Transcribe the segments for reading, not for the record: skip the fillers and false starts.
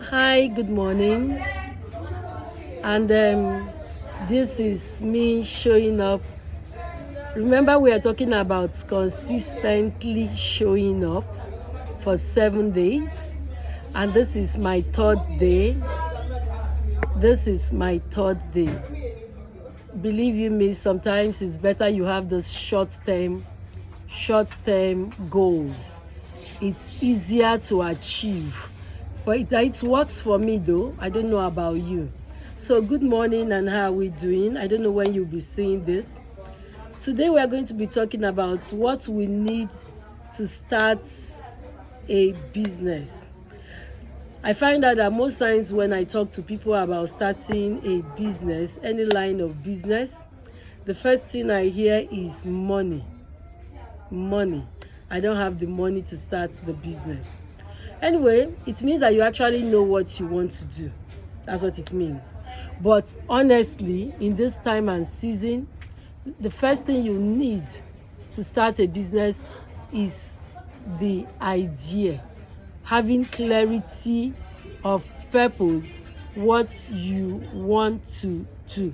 Hi, good morning. And this is me showing up. Remember, we are talking about consistently showing up for 7 days. And this is my third day. This is my third day. Believe you me, sometimes it's better you have those short-term goals. It's easier to achieve. But it works for me though. I don't know about you. So good morning, and how are we doing? I don't know when you'll be seeing this. Today we are going to be talking about what we need to start a business. I find out that most times when I talk to people about starting a business, any line of business, the first thing I hear is money. Money. I don't have the money to start the business. Anyway, it means that you actually know what you want to do. That's what it means. But honestly, in this time and season, the first thing you need to start a business is the idea. Having clarity of purpose, what you want to do.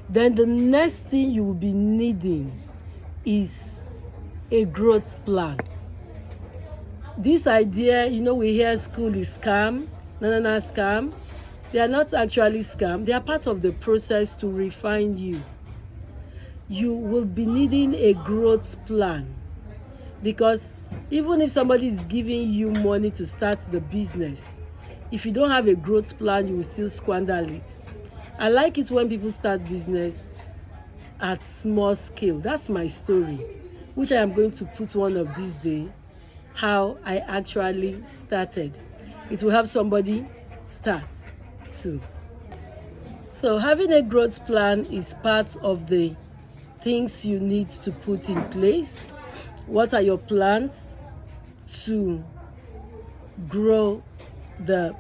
Then the next thing you will be needing is a growth plan. This idea, we hear school is scam, scam. They are not actually scam. They are part of the process to refine you. You will be needing a growth plan, because even if somebody is giving you money to start the business, if you don't have a growth plan, you will still squander it. I like it when people start business at small scale. That's my story, which I am going to put one of these days, how I actually started. It will have somebody start too. So having a growth plan is part of the things you need to put in place. What are your plans to grow the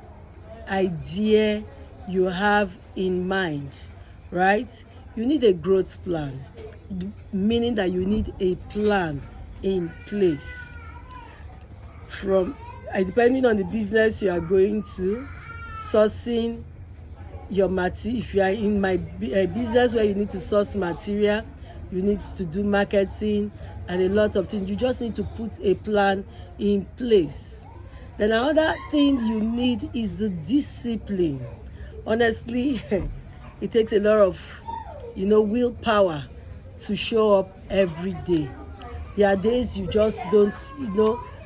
idea you have in mind, right? You need a growth plan, meaning that you need a plan in place. From depending on the business you are going to, sourcing your material. If you are in my business where you need to source material, you need to do marketing and a lot of things. You just need to put a plan in place. Then another thing you need is the discipline. Honestly, it takes a lot of willpower to show up every day. There are days you just don't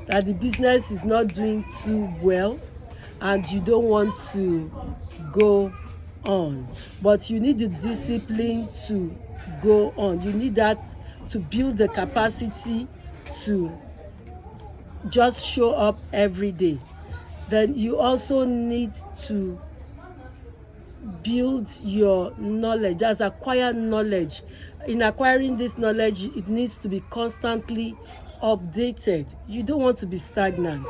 that the business is not doing too well and you don't want to go on, but you need the discipline to go on. You need that to build the capacity to just show up every day. Then you also need to build your knowledge, just acquire knowledge. In acquiring this knowledge, it needs to be constantly updated. You don't want to be stagnant.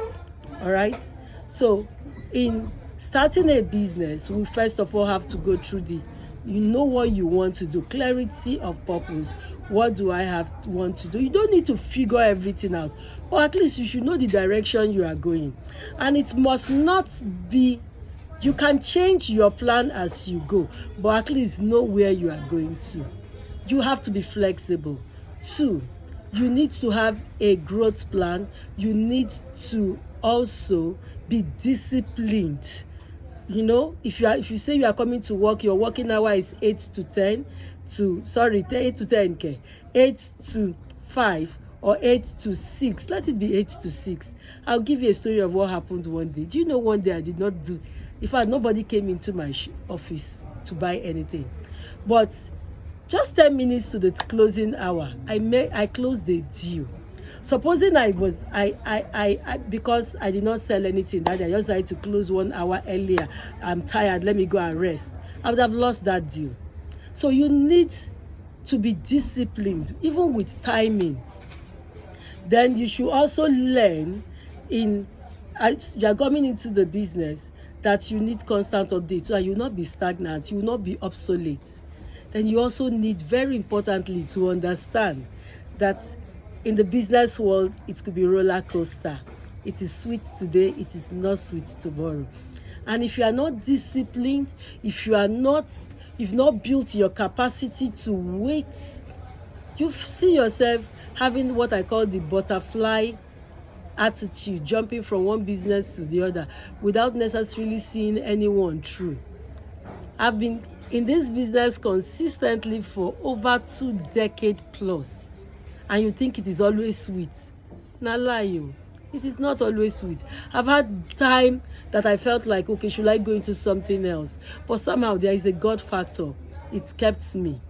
All right. So in starting a business, we first of all have to go through what you want to do, clarity of purpose. What do I want to do? You don't need to figure everything out, but at least you should know the direction you are going. And it must not be, you can change your plan as you go, but at least know where you are going to. You have to be flexible. 2, you need to have a growth plan. You need to also be disciplined. If you say you are coming to work, your working hour is 8 to 10 8 to 10, 8 to 5 or 8 to 6. Let it be 8 to 6. I'll give you a story of what happened one day. Do you know one day I did not do, in fact, nobody came into my office to buy anything. But just 10 minutes to the closing hour, I closed the deal. Supposing because I did not sell anything that day, I just had to close 1 hour earlier. I'm tired, let me go and rest. I would have lost that deal. So you need to be disciplined, even with timing. Then you should also learn as you are coming into the business, that you need constant updates, so you will not be stagnant, you will not be obsolete. Then you also need, very importantly, to understand that in the business world, it could be roller coaster. It is sweet today, it is not sweet tomorrow. And if you are not disciplined, if you've not built your capacity to wait, you see yourself having what I call the butterfly attitude, jumping from one business to the other without necessarily seeing anyone through. I've been in this business consistently for over 2 decades plus, and you think it is always sweet. Na lie you. It is not always sweet. I've had time that I felt like, okay, should I go into something else? But somehow there is a God factor. It kept me.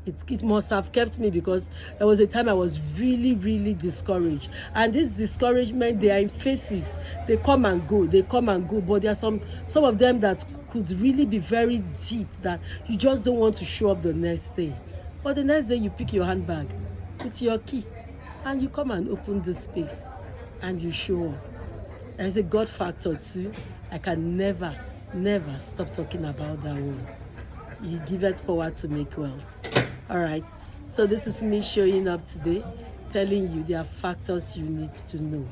It must have kept me, because there was a time I was really, really discouraged. And this discouragement, they are in phases. They come and go. But there are some of them that could really be very deep, that you just don't want to show up the next day. But the next day you pick your handbag with your key and you come and open the space and you show up. There is a God factor too. I can never stop talking about that one. You give it power to make wealth. All right. So this is me showing up today, telling you there are factors you need to know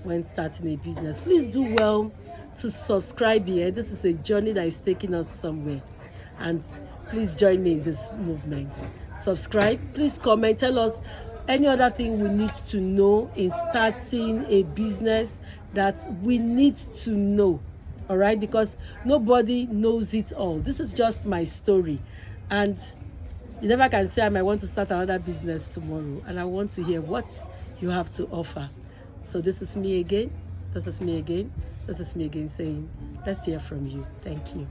when starting a business. Please do well to subscribe here. This is a journey that is taking us somewhere. And please join me in this movement. Subscribe. Please comment. Tell us any other thing we need to know in starting a business that we need to know. All right, because nobody knows it all. This is just my story, and you never can say I might want to start another business tomorrow, and I want to hear what you have to offer. So this is me again saying, let's hear from you. Thank you.